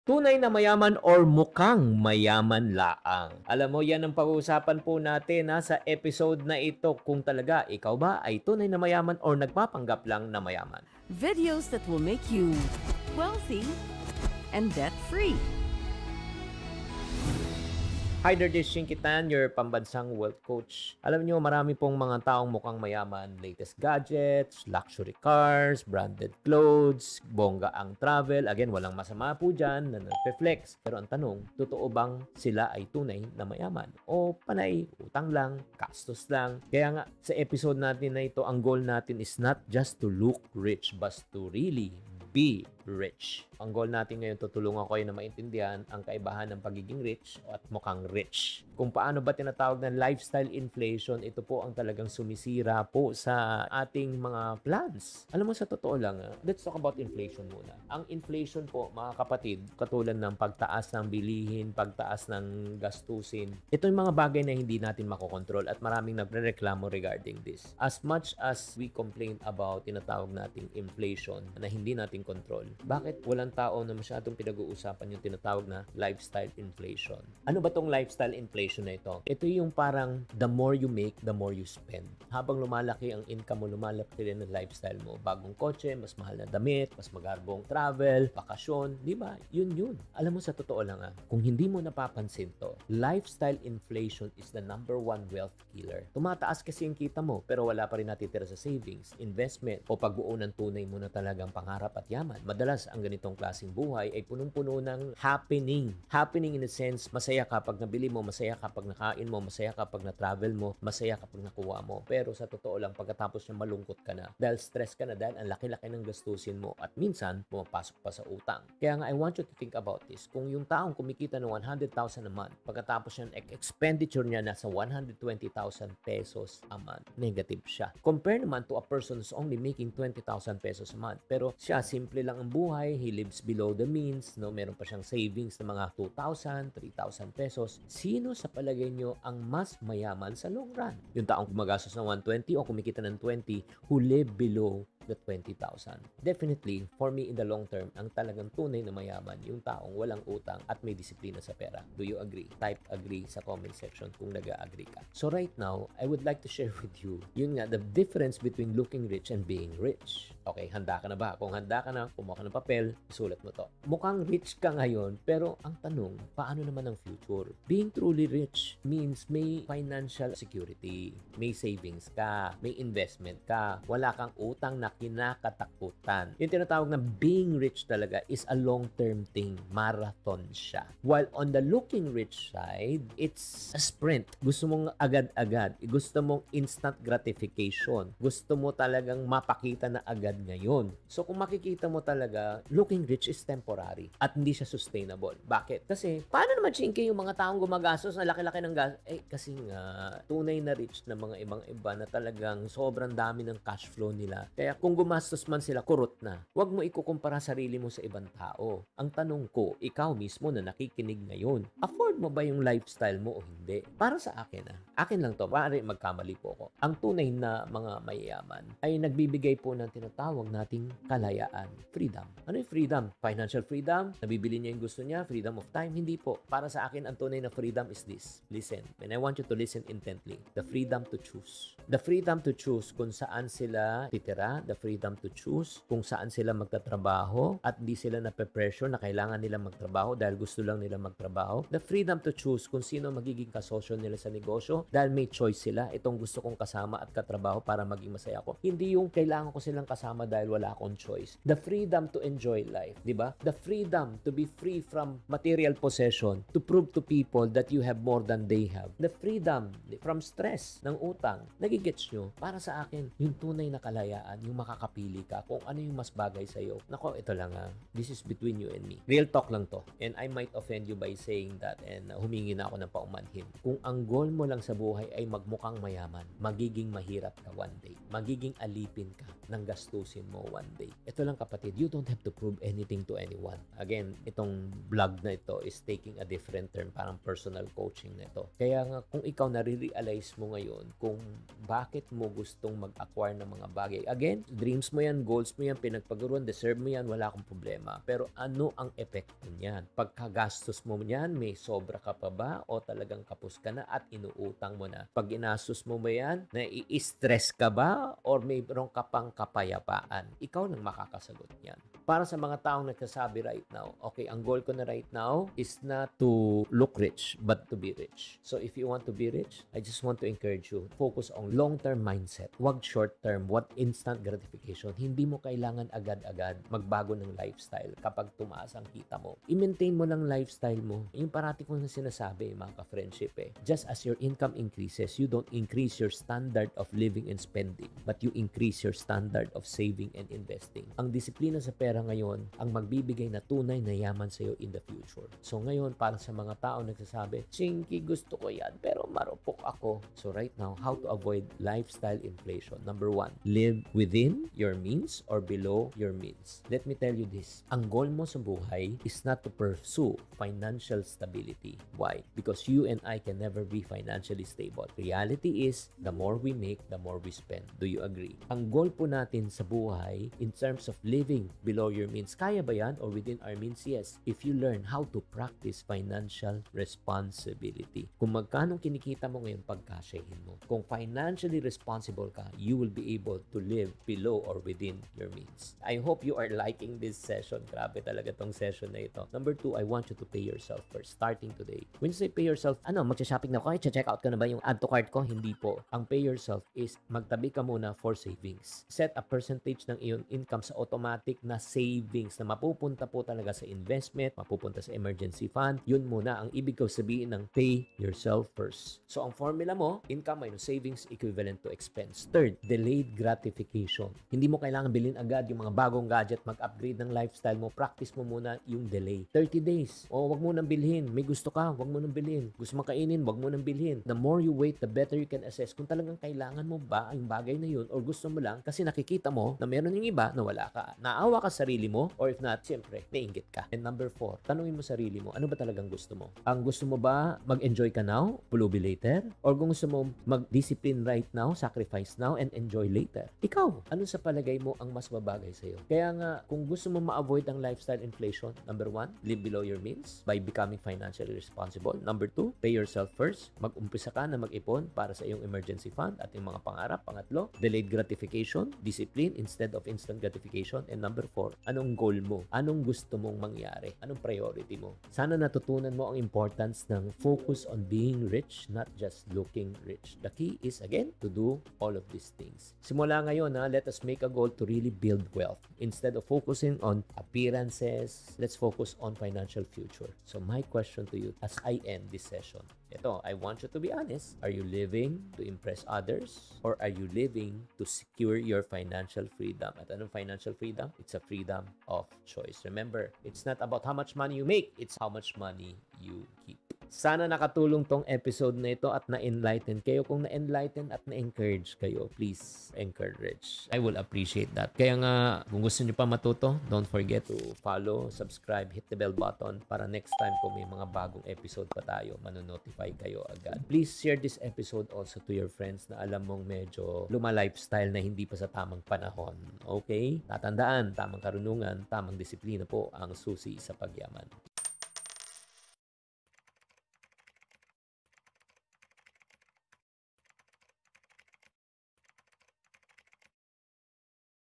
Tunay na mayaman or mukhang mayaman laang. Alam mo, yan ang pag-uusapan po natin sa episode na ito kung talaga ikaw ba ay tunay na mayaman or nagpapanggap lang na mayaman. Videos that will make you wealthy and debt-free. Hi there, this is Shinkitan, your pambansang wealth coach. Alam niyo, marami pong mga taong mukhang mayaman. Latest gadgets, luxury cars, branded clothes, bongga ang travel. Again, walang masama po dyan na nag-flex. Pero ang tanong, totoo bang sila ay tunay na mayaman? O panay, utang lang, gastos lang? Kaya nga, sa episode natin na ito, ang goal natin is not just to look rich, but to really be rich. Ang goal natin ngayon, tutulungan ko kayo na maintindihan ang kaibahan ng pagiging rich at mukhang rich. Kung paano ba tinatawag ng lifestyle inflation, ito po ang talagang sumisira po sa ating mga plans. Alam mo, sa totoo lang, let's talk about inflation muna. Ang inflation po, mga kapatid, katulad ng pagtaas ng bilihin, pagtaas ng gastusin, ito yung mga bagay na hindi natin makokontrol at maraming nagre-reklamo regarding this. As much as we complain about tinatawag nating inflation na hindi natin control, bakit walang tao na masyadong pinag-uusapan yung tinatawag na lifestyle inflation? Ano ba tong lifestyle inflation na ito? Ito yung parang the more you make, the more you spend. Habang lumalaki ang income mo, lumalaki rin ang lifestyle mo. Bagong kotse, mas mahal na damit, mas magarbong travel, bakasyon, di ba? Yun. Alam mo, sa totoo lang kung hindi mo napapansin to, lifestyle inflation is the number one wealth killer. Tumataas kasi yung kita mo, pero wala pa rin natitira sa savings, investment, o pagbuo ng tunay mo na talagang pangarap at yaman. Madalas, ang ganitong klaseng buhay ay punong-puno ng happening. Happening in a sense, masaya kapag nabili mo, masaya kapag nakain mo, masaya kapag na-travel mo, masaya kapag nakuha mo. Pero sa totoo lang, pagkatapos niya malungkot ka na. Dahil stress ka na, dahil ang laki-laki ng gastusin mo at minsan, pumapasok pa sa utang. Kaya nga, I want you to think about this. Kung yung taong kumikita ng 100,000 a month, pagkatapos yung expenditure niya nasa 120,000 pesos a month, negative siya. Compare naman to a person who's only making 20,000 pesos a month. Pero siya, simple lang ang buhay, he lives below the means, no? Meron pa siyang savings na mga 2,000, 3,000 pesos. Sino sa palagay nyo ang mas mayaman sa long run? Yung taong gumagastos ng 120 o kumikita ng 20 who live below the 20,000. Definitely, for me in the long term, ang talagang tunay na mayaman, yung taong walang utang at may disiplina sa pera. Do you agree? Type agree sa comment section kung nag-agree ka. So right now, I would like to share with you, yun nga, the difference between looking rich and being rich. Okay, handa ka na ba? Kung handa ka na, kumuha ka ng papel, isulat mo to. Mukhang rich ka ngayon, pero ang tanong, paano naman ang future? Being truly rich means may financial security, may savings ka, may investment ka, wala kang utang na kinakatakutan. Yung tinatawag na being rich talaga is a long-term thing. Marathon siya. While on the looking rich side, it's a sprint. Gusto mong agad-agad. Gusto mong instant gratification. Gusto mo talagang mapakita na agad ngayon. So kung makikita mo talaga, looking rich is temporary at hindi siya sustainable. Bakit? Kasi paano naman chinky yung mga taong gumagastos na laki-laki ng gas? Kasi nga, tunay na rich na mga ibang-iba na talagang sobrang dami ng cash flow nila. Kaya kung gumastos man sila, kurot na. Huwag mo ikukumpara sarili mo sa ibang tao. Ang tanong ko, ikaw mismo na nakikinig ngayon, afford mo ba yung lifestyle mo o hindi? Para sa akin akin lang to, maaari magkamali po ako. Ang tunay na mga mayayaman ay nagbibigay po ng tinatawag nating kalayaan, freedom. Ano yung freedom? Financial freedom? Nabibili niya yung gusto niya? Freedom of time? Hindi po. Para sa akin, ang tunay na freedom is this. Listen. And I want you to listen intently. The freedom to choose. The freedom to choose kung saan sila titira, the freedom to choose kung saan sila magtatrabaho at di sila nape-pressure na kailangan nila magtrabaho dahil gusto lang nila magtrabaho. The freedom to choose kung sino magiging kasosyo nila sa negosyo dahil may choice sila. Itong gusto kong kasama at katrabaho para maging masaya ako. Hindi yung kailangan ko silang kasama dahil wala akong choice. The freedom to enjoy life, di ba? The freedom to be free from material possession, to prove to people that you have more than they have. The freedom from stress ng utang. Nagigets nyo? Para sa akin, yung tunay na kalayaan, yung makakapili ka kung ano yung mas bagay sa'yo. Nako, ito lang this is between you and me. Real talk lang to. And I might offend you by saying that and humingi na ako ng paumanhin. Kung ang goal mo lang sa buhay ay magmukhang mayaman, magiging mahirap ka one day. Magiging alipin ka ng gastusin tatapusin mo one day. Ito lang kapatid, you don't have to prove anything to anyone. Again, itong vlog na ito is taking a different term, parang personal coaching na ito. Kaya nga, kung ikaw nare-realize mo ngayon kung bakit mo gustong mag-acquire ng mga bagay. Again, dreams mo yan, goals mo yan, pinagpaguruan, deserve mo yan, wala akong problema. Pero ano ang epekto niyan? Pagkagastos mo yan, may sobra ka pa ba o talagang kapos ka na at inuutang mo na? Pag ginastos mo ba yan, nai-stress ka ba or mayroon ka pang kapayapaan? Ikaw nang makakasagot niyan. Para sa mga taong nagsasabi right now, okay, ang goal ko na right now is not to look rich, but to be rich. So if you want to be rich, I just want to encourage you, focus on long-term mindset. Huwag short-term, what instant gratification. Hindi mo kailangan agad-agad magbago ng lifestyle kapag tumaas ang kita mo. I-maintain mo lang lifestyle mo. Yung parati kong sinasabi, mga ka-friendship just as your income increases, you don't increase your standard of living and spending, but you increase your standard of saving and investing. Ang disiplina sa pera ngayon ang magbibigay na tunay na yaman sa iyo in the future. So ngayon, para sa mga tao nagsasabi, Chinky, gusto ko yan, pero marupok ako. So right now, how to avoid lifestyle inflation? Number 1, live within your means or below your means. Let me tell you this, ang goal mo sa buhay is not to pursue financial stability. Why? Because you and I can never be financially stable. Reality is, the more we make, the more we spend. Do you agree? Ang goal po natin sa buhay in terms of living below your means, kaya ba yan or within our means? Yes. If you learn how to practice financial responsibility. Kung magkano kinikita mo ngayon, pagkasyahin mo. Kung financially responsible ka, you will be able to live below or within your means. I hope you are liking this session. Grabe talaga tong session na ito. Number 2, I want you to pay yourself first, starting today. When you say pay yourself, magsha-shopping na ako, check out ko na ba yung add to cart ko? Hindi po. Ang pay yourself is magtabi ka muna for savings. Set a percentage ng iyong income sa automatic na savings na mapupunta po talaga sa investment, mapupunta sa emergency fund. Yun muna ang ibig ko sabihin ng pay yourself first. So ang formula mo, income minus savings equivalent to expense. Third, delayed gratification. Hindi mo kailangan bilhin agad yung mga bagong gadget, mag-upgrade ng lifestyle mo. Practice mo muna yung delay. 30 days. O wag mo nang bilhin. May gusto ka, wag mo nang bilhin. Gusto makainin, wag mo nang bilhin. The more you wait, the better you can assess kung talagang kailangan mo ba yung bagay na yun or gusto mo lang kasi nakikita mo na meron yung iba na wala ka. Naawa ka sa sarili mo or if not, siyempre, nainggit ka. And number 4, tanungin mo sarili mo, ano ba talagang gusto mo? Ang gusto mo ba mag-enjoy ka now, pulubi later? Or kung gusto mo mag-discipline right now, sacrifice now, and enjoy later? Ikaw, ano sa palagay mo ang mas mabagay sa'yo? Kaya nga, kung gusto mo ma-avoid ang lifestyle inflation, number 1, live below your means by becoming financially responsible. Number 2, pay yourself first. Mag-umpisa ka na mag-ipon para sa iyong emergency fund at yung mga pangarap. Pangatlo, delayed gratification, discipline instead of instant gratification. And number 4, anong goal mo? Anong gusto mong mangyari? Anong priority mo? Sana natutunan mo ang importance ng focus on being rich, not just looking rich. The key is, again, to do all of these things. Simula ngayon, let us make a goal to really build wealth. Instead of focusing on appearances, let's focus on financial future. So my question to you as I end this session, ito, I want you to be honest. Are you living to impress others or are you living to secure your financial freedom? At anong financial freedom? It's a freedom of choice. Remember, it's not about how much money you make, it's how much money you keep. Sana nakatulong tong episode na ito at na-enlighten kayo. Kung na-enlighten at na-encourage kayo, please encourage. I will appreciate that. Kaya nga, kung gusto nyo pa matuto, don't forget to follow, subscribe, hit the bell button para next time kung may mga bagong episode pa tayo, manonotify kayo agad. Please share this episode also to your friends na alam mong medyo luma-lifestyle na hindi pa sa tamang panahon. Okay? Tatandaan, tamang karunungan, tamang disiplina po ang susi sa pagyaman.